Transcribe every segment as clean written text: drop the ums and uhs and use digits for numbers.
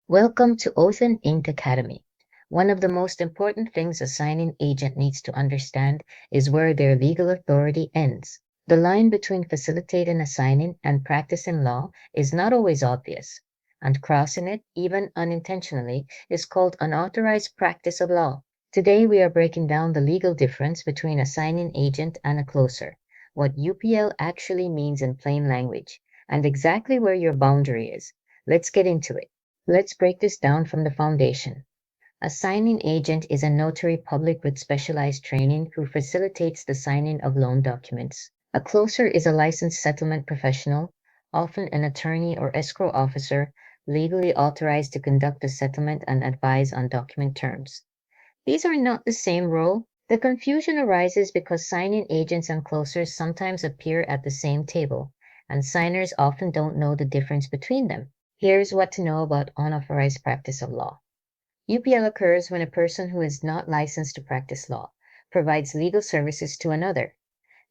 Welcome to Oath&Ink Academy. One of the most important things a signing agent needs to understand is where their legal authority ends. The line between facilitating a signing and practicing law is not always obvious, and crossing it, even unintentionally, is called unauthorized practice of law. Today we are breaking down the legal difference between a signing agent and a closer, what UPL actually means in plain language, and exactly where your boundary is. Let's get into it. Let's break this down from the foundation. A signing agent is a notary public with specialized training who facilitates the signing of loan documents. A closer is a licensed settlement professional, often an attorney or escrow officer, legally authorized to conduct a settlement and advise on document terms. These are not the same role. The confusion arises because signing agents and closers sometimes appear at the same table, and signers often don't know the difference between them. Here's what to know about unauthorized practice of law. UPL occurs when a person who is not licensed to practice law provides legal services to another.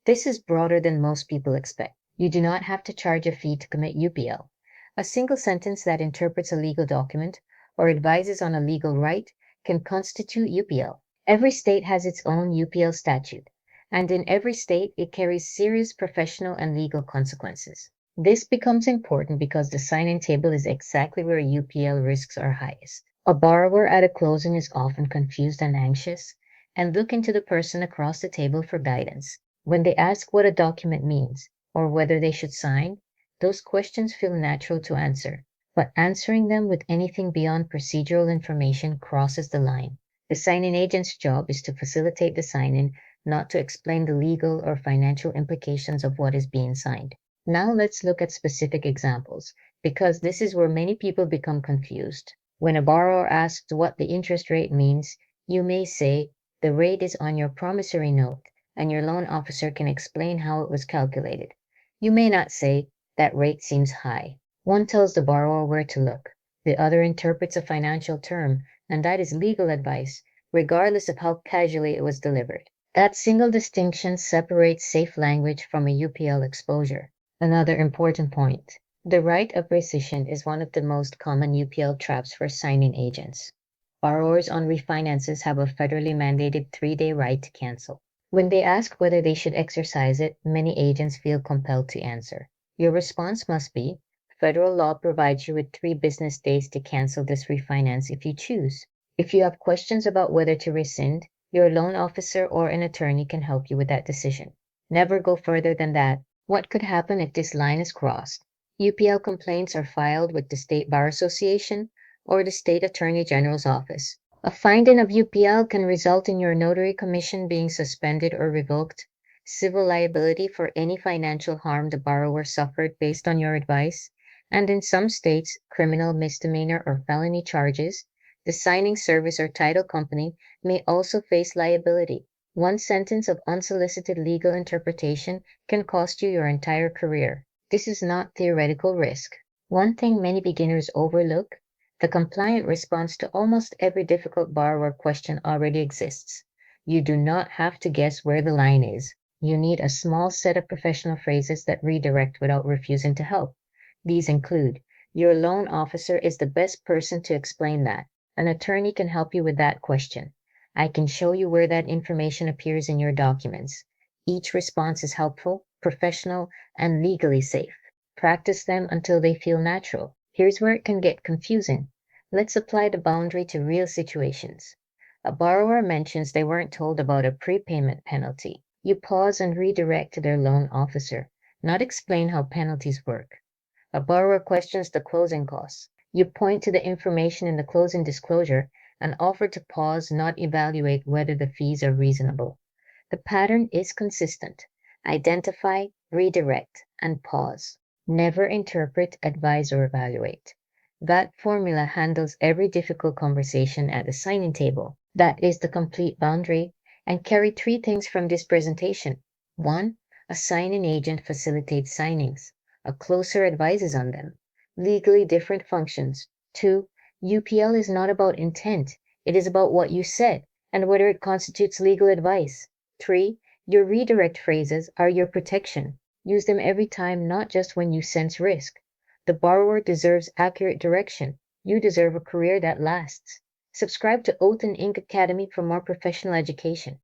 This is broader than most people expect. You do not have to charge a fee to commit UPL. A single sentence that interprets a legal document or advises on a legal right can constitute UPL. Every state has its own UPL statute, and in every state it carries serious professional and legal consequences. This becomes important because the sign-in table is exactly where UPL risks are highest. A borrower at a closing is often confused and anxious, and looking to the person across the table for guidance. When they ask what a document means or whether they should sign, those questions feel natural to answer, but answering them with anything beyond procedural information crosses the line. The signing agent's job is to facilitate the signing, not to explain the legal or financial implications of what is being signed. Now let's look at specific examples, because this is where many people become confused. When a borrower asks what the interest rate means, you may say, the rate is on your promissory note, and your loan officer can explain how it was calculated. You may not say, that rate seems high. One tells the borrower where to look. The other interprets a financial term, and that is legal advice, regardless of how casually it was delivered. That single distinction separates safe language from a UPL exposure. Another important point. The right of rescission is one of the most common UPL traps for signing agents. Borrowers on refinances have a federally mandated 3-day right to cancel. When they ask whether they should exercise it, many agents feel compelled to answer. Your response must be, federal law provides you with 3 business days to cancel this refinance if you choose. If you have questions about whether to rescind, your loan officer or an attorney can help you with that decision. Never go further than that. What could happen if this line is crossed? UPL complaints are filed with the State Bar Association or the State Attorney General's office. A finding of UPL can result in your notary commission being suspended or revoked, civil liability for any financial harm the borrower suffered based on your advice, and in some states, criminal misdemeanor or felony charges. The signing service or title company may also face liability. One sentence of unsolicited legal interpretation can cost you your entire career. This is not theoretical risk. One thing many beginners overlook, the compliant response to almost every difficult borrower question already exists. You do not have to guess where the line is. You need a small set of professional phrases that redirect without refusing to help. These include, your loan officer is the best person to explain that. An attorney can help you with that question. I can show you where that information appears in your documents. Each response is helpful, professional, and legally safe. Practice them until they feel natural. Here's where it can get confusing. Let's apply the boundary to real situations. A borrower mentions they weren't told about a prepayment penalty. You pause and redirect to their loan officer, not explain how penalties work. A borrower questions the closing costs. You point to the information in the closing disclosure and offer to pause, not evaluate whether the fees are reasonable. The pattern is consistent. Identify, redirect, and pause. Never interpret, advise, or evaluate. That formula handles every difficult conversation at the signing table. That is the complete boundary. And carry 3 things from this presentation. 1. A signing agent facilitates signings. A closer advises on them. Legally different functions. 2. UPL is not about intent. It is about what you said and whether it constitutes legal advice. 3. Your redirect phrases are your protection. Use them every time, not just when you sense risk. The borrower deserves accurate direction. You deserve a career that lasts. Subscribe to Oath and Ink Academy for more professional education.